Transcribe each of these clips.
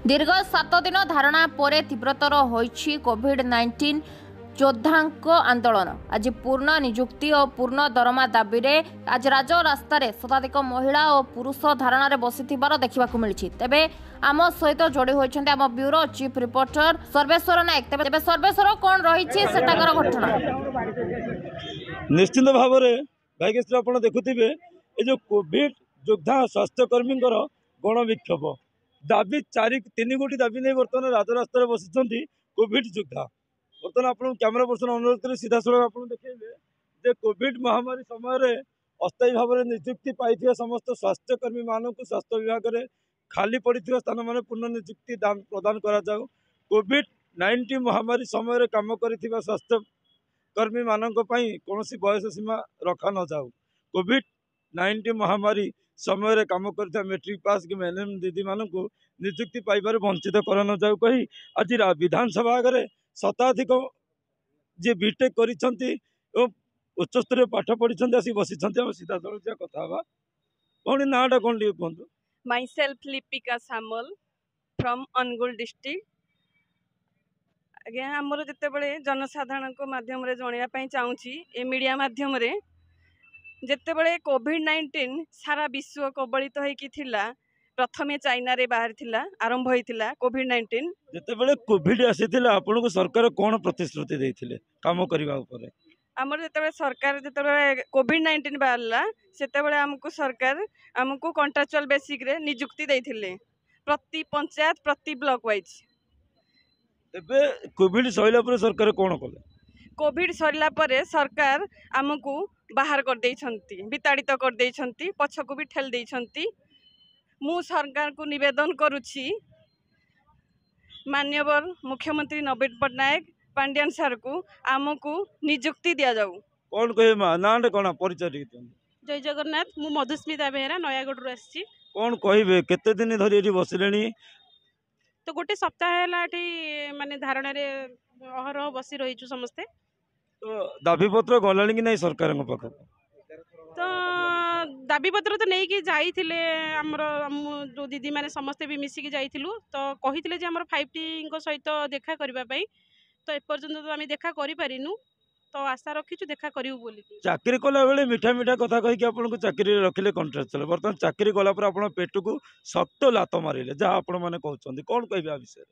दीर्घ 7 दिन धारणा पर तीव्रतर होइछि कोविड-19 योद्धांक आंदोलन। आज पूर्ण निजुक्ति और पूर्ण दरमा दाबी रे आज राजरास्ता शताधिक महिला और पुरुष धारणा रे बसिथिबार देखा मिली। तेबे आम सहित जोड़ी होइछन्ते आम ब्यूरो चीफ रिपोर्टर सर्वेश्वर नायक। तेबे सर्वेश्वर कौन रही सेटाकर घटना? निश्चित भाव में भाग्यश्री आप देखुवे ये जो कोविड योद्धा स्वास्थ्यकर्मी गण विक्षोभ दाबी 3 गोटी दाबी नहीं बर्तमान राजरास्ता बसी कोविड योद्धा। बर्तमान आप कैमेरा पर्सन अनुरोध कर सीधा सड़क आप देखिए कोविड महामारी समय अस्थायी भाव में निजुक्ति पाई समस्त स्वास्थ्यकर्मी मान स्वास्थ्य विभाग में खाली पड़ी स्थान मान पूर्ण निजुक्ति प्रदान करा जाऊ। कोविड-19 महामारी समय काम कर स्वास्थ्यकर्मी मान कौन बयस सीमा रखा न जाऊ। कोविड-19 महामारी समय काम कर मेट्रिक पास कि एनएम दीदी मानक निजुक्ति पाइबार वंचित कर न जाऊ कही आज विधानसभा आगे शताधिक जी बीटेक कर उच्चस्तर पाठ पढ़ी आसी बसी सीधा सड़क कथा कौन नाटा कौन टे कहतु? Myself Lipika Samal from Angul district. आज्ञा आमर जिते जनसाधारण को माध्यम जनवाई चाहूँगी ए मीडिया माध्यम जिते कोविड-19 सारा विश्व कबलित होइकिथिला। प्रथमे चाइना रे बाहर थिला आरंभ होइथिला कोविड-19। जिते कोविड आसीथिला आपन को सरकार कौन प्रतिश्रुति देथिले काम करबा ऊपर? आमर जिते सरकार जिते कोविड-19 बाहरला सेते आमको सरकार आमको कॉन्ट्रैक्चुअल बेसिक रे नियुक्ति देथिले प्रति पंचायत प्रति ब्लॉक वाइज। एबे कोविड सइला पर सरकार कौन कले? कोविड सरला परे सरकार आमको बाहर कर देइछंती, विताड़ित कर देइछंती, पछको भी ठेल देइछंती। मु सरकार को निवेदन करुछि माननीय मुख्यमंत्री नवीन पट्टनायक पांड्यान सर को आमको नियुक्ति दिया जाऊ। कौन कहे नाटे कौन परिचय? जय जगन्नाथ। मु मधुस्मिता बेहेरा नयागढ़ आसी। कौन कहे केते दिन धरी एठी बसिलेनी? तो गोटे सप्ताह है माने धारणा रे अहरह बसी रहीचु समस्ते। तो दाबी पत्र गलानी कि नहीं सरकार पाख? तो दाबी पत्र तो नहीं कि जाइथिले हमर जो दीदी माने समस्ते भी मिसिकी जाइथिलु। तो कहिथिले जे हमर 5T को सहित देखा करबा पई। तो ए पर्यंत तो आमी देखा करि पारिनु। तो आशा रखिछु देखा करिउ बोली। चाकरी कला बेले मीठा मीठा कथा कहि कि आपन को चाकरी रखिले कॉन्ट्रैक्चुअल। बर्तमान चाकरी कला पर आपन पेट को सख्त लात मारिले जहाँ आपण माने कहउछन्ती कोन कहबे आ विषय?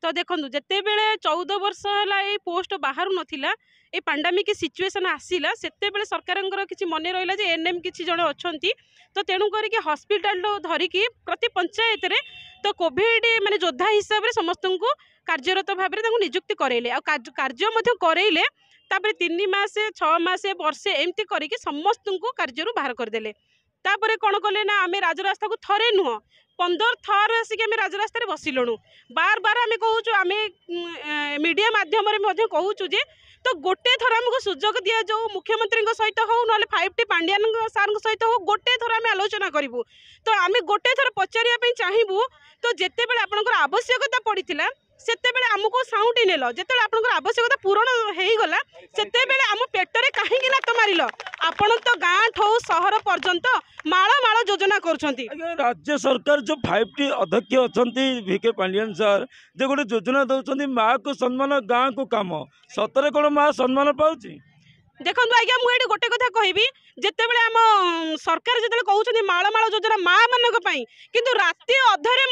तो देखो जेते बेले 14 वर्ष है ये पोस्ट बाहर नथिला ए पैंडेमिक सिचुएशन आसीला सेते बेले सरकारंकर किछि मने रहिला जे एनएम किछि जणे अछंती। तो तेणु करी कि हॉस्पिटल धरिकी प्रति पंचायत रे तो कोविड माने योद्धा हिसाब रे समस्त को कार्यरत भाव में नियुक्ति करेले आ कार्य मध्य करेले। तापर 3 मास 6 मास वर्षे एमती करिके समस्त को कार्यरू बाहर करदेले। तापर कौन कले ना आम राजरास्ता को थरे नुह 15 थर आसिक आम राजरास्ता बसिलुणु। बार बार आम कहूँ आम मीडिया माध्यम कहूँ जे तो गोटे थर आमको सुजोग दि जाऊ मुख्यमंत्री सहित हो ना 5T पांड्यान सार सहित हो गोटे थर आम आलोचना करूँ। तो आम गोटे थर पचारिया चाहबू तो जिते बड़े आपंकर आवश्यकता पड़ा सेते बेले आमको साउंड नेल जिते आपंकर आवश्यकता पूरण हो गला सेते बेले आम पेटरे कहीं लात मारिल। आपण तो गाँ ठो सहर पर्यंत माल माल योजना करुछंती। राज्य सरकार जो 5T अध्यक्ष अच्छा VK पांड्यान सर जो गोटे योजना दौरान माँ को सम्मान गाँ को काम सतरे कौन माँ सम्मान पाउची? देखो आज्ञा मुझे गोटे कथा कहबी जिते बड़े आम सरकार जो कहते माल माल योजना माँ मान किंतु राति अधरे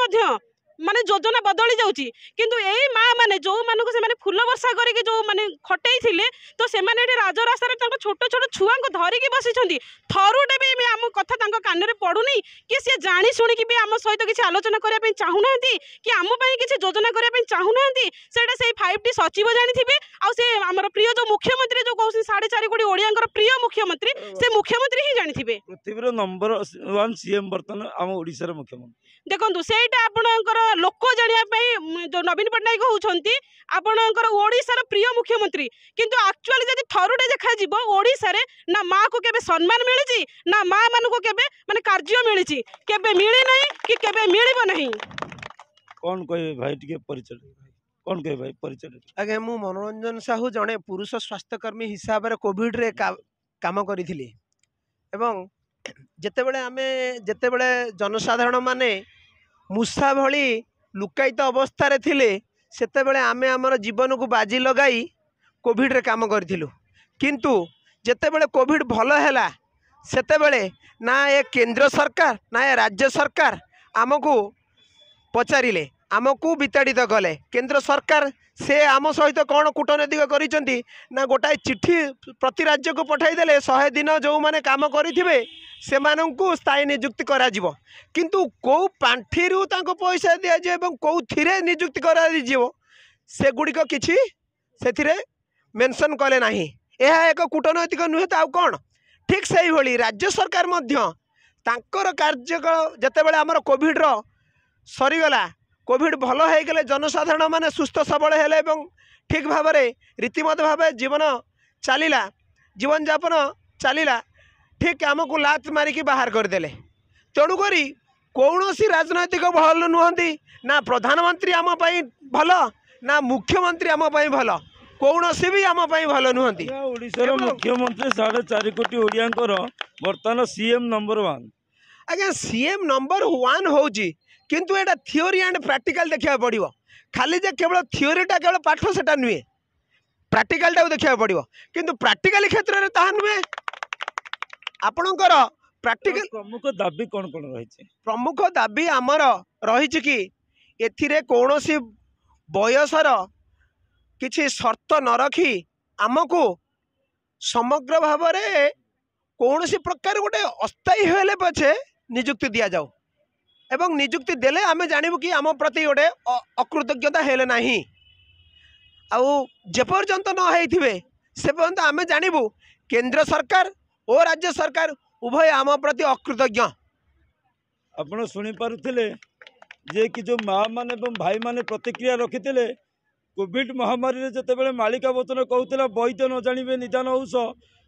माने योजना बदली जाउची। किंतु एई माँ माने जो मानको से माने फूल वर्षा करके जो माने खटेई थिले तो से माने राजरास्ता रे छोट छोट छुआ को धरिकी बसिछंती। थरुटे भी आम कथा तांको कान रे पडुनी कि से जानी सुनी कि भी आम सहित किसी आलोचना करिया पई चाहू नाहंती कि आम पई किसी योजना करिया पई चाहू नाहंती। सेटा से 5T सचिव जानिथिबे आ से हमर प्रिय जो मुख्यमंत्री जो कहउसी 4.5 कोटी ओडियांकर प्रिय मुख्यमंत्री से मुख्यमंत्री ही जानिथिबे। पृथ्वीर नंबर 1 सीएम बर्तमान आम ओडिसा रे मुख्यमंत्री। देखो सेटा आपणकर लोक जानिया जो नवीन पट्टनायक होउछंती आपणकर ओडिसा रे प्रिय मुख्यमंत्री किंतु एक्चुअली जदि थरुटे देखा जिवो ओडिसा रे ना माँ को केबे सम्मान मिलिची ना माँ मान को केबे माने कार्य मिलिची केबे मिली नहीं कि केबे मिलिबो नहीं। कौन कहे भाई टिके परिचय? कौन कहे भाई परिचय? आगे मु मनोरंजन साहू जड़े पुरुष स्वास्थ्यकर्मी हिसाब रे कोविड रे काम करिथिली एवं जेतेबेले जनसाधारण माने मूषा भली लुकायित अवस्था थिले सेतेबेले आमे आमर जीवन को बाजी लगाई कोविड रे काम करथिलु किंतु जेतेबेले कोविड भल हैला सेतेबेले ना ए केंद्र सरकार ना ए राज्य सरकार आमको पचारिले आमको विताड़ित कले केंद्र सरकार से आम सहित कौन कूटनैतिक करिसेंती ना गोटाए चिट्ठी प्रति राज्य को पठाईदेले 100 दिन जो माने काम करिथिबे सेमानंकु स्थायी नियुक्ति करा जिवो किंतु को पांठीरु तांको पैसा दिया जे एवं को थिरे नियुक्ति करा जिवो से गुडिक किछि सेथिरे मेंशन कले नाही यह एक कूटनैतिक नुहे तो आउ कौन ठीक से भली राज्य सरकार मध्य तांकर कार्यकाल जेतेबेले आमर कोविड रो सरीगला कोविड भल हो गले जनसाधारण माने सुस्थ सबल हेले एवं ठीक भाव रीतिमत भाव जीवन चलला जीवन यापन चलला ठीक आमको लात मारिकी बाहर करदेले तेणुक कौन राजनैतिक भल नुहति ना प्रधानमंत्री आम भल ना मुख्यमंत्री आम भल कौन भी आम भल नुहति ओडिशार मुख्यमंत्री 4.5 कोटी ओडियांकर वर्तमान सीएम नंबर 1 आज्ञा सीएम नंबर 1 होउची किंतु एटा थियोरी एंड प्रैक्टिकल देखा पड़ो खाली जे केवल थियोरीटा केवल पाठ सेटा नुहे प्रैक्टिकलटा देखा पड़ो किंतु प्रैक्टिकल क्षेत्र में ताहा नुहे आपणकर प्रैक्टिकल प्रमुख दाबी कौन कौन रही प्रमुख दाबी आमर रही कि एथिरे कौनसी बयसर किछि शर्त न रखी आमको समग्र भाव में कौन प्रकार गोटे अस्थायी हेले पछे नियुक्ति दिया जाऊ एवं नियुक्ति देले आमे जानबू कि आम प्रति गोटे अकृतज्ञता हेले नाही आउ जेपर्यंत न होइथिबे से पर्यंत आमे जानबू केंद्र सरकार और राज्य सरकार उभय आम प्रति अकृतज्ञ आपण सुनी पारुथिले जे कि जो माँ माने एवं भाई माने प्रतिक्रिया रखिथिले कोविड महामारी रे जतेबेले मालिका वचन कहूला वैद्य न जानिबे निदान औष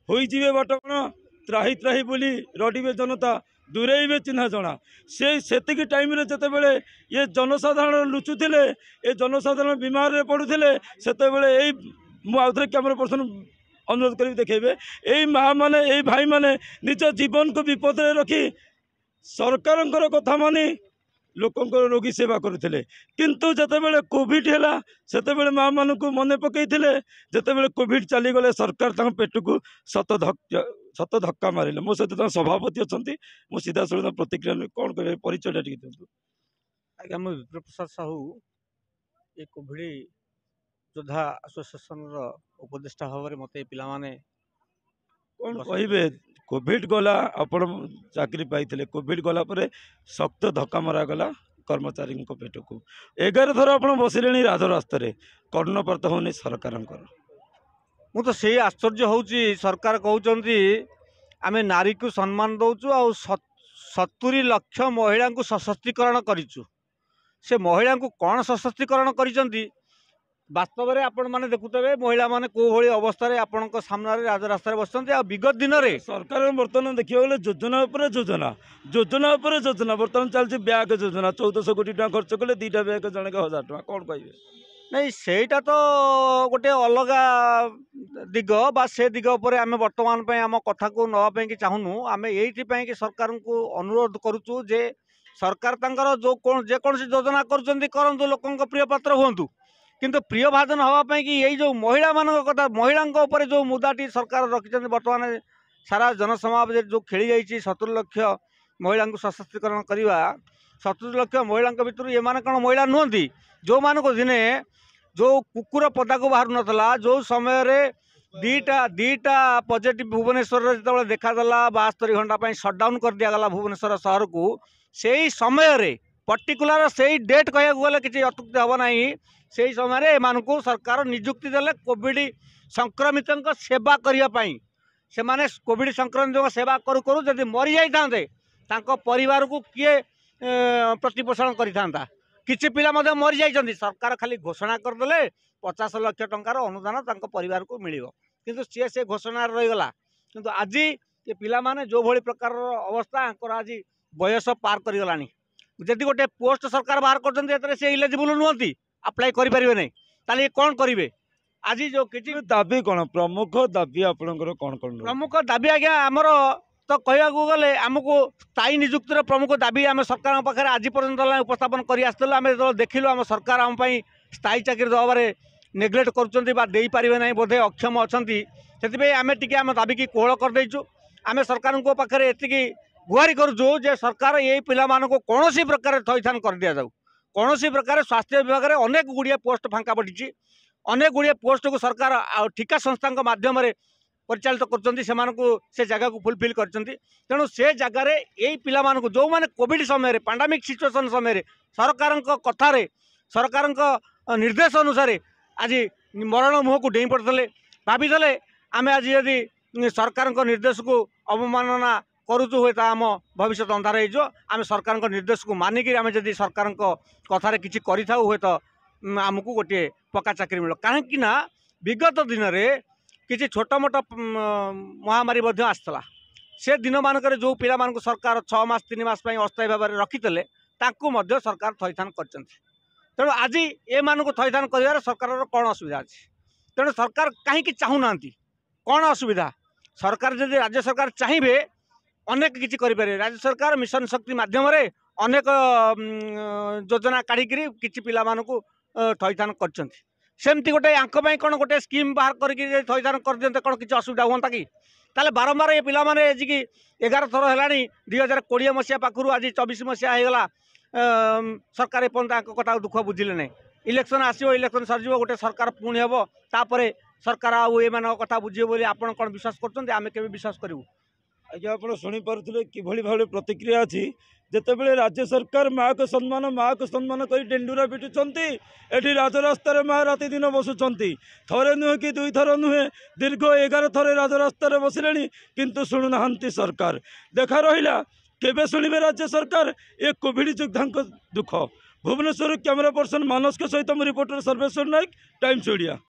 होइजिबे बाटकण त्राही त्राही बोली रडिबे जनता दूरेबे चिन्हा जना से टाइम रे जतेबेले ये जनसाधारण लुचुथिले ए जनसाधारण बीमार रे पड़ुथिले सेतेबेले एई मु आउथरे कैमरा पर्सन अनुरोध करी देखेबे एई माँ माने एई भाई माने निज जीवन को विपद रे रखी सरकारंकर कथा मानी लोकंकर रोगी सेवा करुथिले किंतु जतेबेले कोविड हैला सेतेबेले माँ मानकु मने पकईथिले जतेबेले कोविड चली गले सरकार तांको पेट को सत धक्का मारे मो सहित सभापति अच्छा मो सीधा सड़क प्रतिक्रिया कौन कह परिचय टी दिखाँ आज्ञा मुझे विप्र प्रसाद साहू ये कोविड योद्धा आसोसिएसन उपदेष्टा भाव में मत पाने कौन कहे कोविड गला आपण चाकरी पाई कोविड गला पर शक्त धक्का मरा गला कर्मचारी पेट को 11 थर आप बसिले राजरास्त कर्णपात होनी सरकार मु तो से आश्चर्य होउची सरकार कहउचंती आमे नारी को सम्मान दउचु आ 70 लाख महिला को सशक्तिकरण करिचु से महिला को कौन सशक्तिकरण करिचंती वास्तव में आपण माने देखुतबे महिला माने को भली अवस्था रे आपनक सामना रे राजरास्ता रे बसचंती आ विगत दिन रे सरकार वर्तमान देखियो गले योजना ऊपर योजना योजना ऊपर योजना वर्तमान चलछि ब्याग योजना 1400 कोटी टका खर्च कले 2टा ब्याग जने 1000 टका कोन कहबे नहीं सेटा तो गोटे अलगा दिग बा से दिग पर आम बर्तमान आम कथा को नापी कि चाहूनु आम ये कि सरकार को अनुरोध करुचु जे सरकार तांकर जो जेकोसी योजना करूँ लोकों प्रिय पात्र हूँ किंतु प्रिय भाजन हाँपाई कि यही जो महिला मान कथा महिला जो मुदाटी सरकार रखिंट बर्तमान सारा जनसमाज जो खेली जाइए 70 लाख महिला को सशक्तिकरण करवा 70 लाख महिला भितर ये कौन महिला नुहति जो मान को दिने जो कुकुर पदा को बाहर नाला जो समय रे दीटा पॉजिटिव भुवनेश्वर जो देखादेला 72 घंटा सटडाउन कर दिगला भुवनेश्वर सहर को से समय रे पर्टिकुलर से डेट कह गले किसी अत्युक्ति हम ना से समय रे को सरकार नियुक्ति देले कोविड संक्रमित सेवा करने से माने कोविड संक्रमित सेवा करू करू जदि मरी जाते परिवार को किए प्रतिपोषण करता किसी पिला मरी जाइए सरकार खाली घोषणा करदे 50 लाख टंकार अनुदान परिवार को मिल किंतु सी से घोषणा रहीगला किंतु आज ये पिला माने जो भली प्रकार अवस्था आज बयस पार करगला जदि गोटे पोस्ट सरकार बाहर कर इलिजिबल नुहति अप्लाई करें नहीं ताले कौन करेंगे आज जो किसी दाबी कौन प्रमुख दाबी आपणकर कौन कौन प्रमुख दाबी आज्ञा आमर तो कहवाक गले आमको स्थायी निजुक्तिर प्रमुख दाबी आम सरकार पाखे आज पर्यंत उपस्थापन कर आम जो देखिलु आम सरकार आम स्थायी चाकरी दबारे नेग्लेक्ट करें ना बोधे अक्षम अच्छा से आम टी आम दाबी की कोहल करदेचु आम सरकार पाखे एति गुहारी करुचु जे सरकार ये पिला कौन प्रकार थईथान कर दि जाऊ कौन प्रकार स्वास्थ्य विभाग में अनेक गुड़िया पोस्ट फांका पड़ी अनेक गुड़िया पोस्ट को सरकार ठिका संस्था माध्यम परिचालित कर जगह को फुलफिल कर तेणु से जगार यही पिला जो मैंने कोविड समय पैंडेमिक सिचुएसन समय सरकार कथार सरकार निर्देश अनुसार आज मरण मुह को डेई पड़ते भाई आम आज यदि सरकार निर्देश को अवमानना करुचु हुए आम भविष्य अंधार होम सरकार निर्देश को मानिक आम जब सरकार कथार किसी करें हुए तो आमको गोटे पक्का चाकरी मिल कहीं विगत दिन में किसी छोट मोट महामारी आसला से दिन मानक जो पिला सरकार 6 मास 3 मास अस्थायी भाव में रखीते सरकार थईथान कर तेणु आज ये थईथान कर सरकार कौन असुविधा अच्छी तेणु सरकार कहीं चाहूना कौन असुविधा सरकार जब राज्य सरकार चाहिए अनेक किसी करें राज्य सरकार मिशन शक्ति माध्यम अनेक योजना काढ़ी किसी पिला थईथान कर सेमती गोटे आंपाई कौन गोटे स्कीम बाहर करके थईथान कर दिखते कौन किसी असुविधा हाँ कि ताले बारंबार ये पिला आज की 11 थर है 2020 मसीहा पाखु आज 24 मसीहा होगा सरकार एपर्यंत कथा दुख बुझिले ना इलेक्शन आसो इलेक्शन सर गोटे सरकार पुणी हम तापर सरकार आए कथा बुझे बोली आप कौन विश्वास कर विश्वास करूँ आज्ञा आप शुणिपे कि भाव प्रतिक्रिया अच्छी जितेबले राज्य सरकार माँ को सम्मान कर डेंडुरा पिटुंट एटी राजरास्तार माँ राति दिन बसुंट थरे नुहे कि 2 थर नुहे दीर्घ 11 थर राजरास्तार बसिले किंतु शुणुना सरकार देखा रहा केबे शुणिबे राज्य सरकार ये कोविड योद्धा दुख भुवनेश्वर कैमरा पर्सन मानस के सहित रिपोर्टर सर्वेश्वर नायक टाइम्स ओडिया।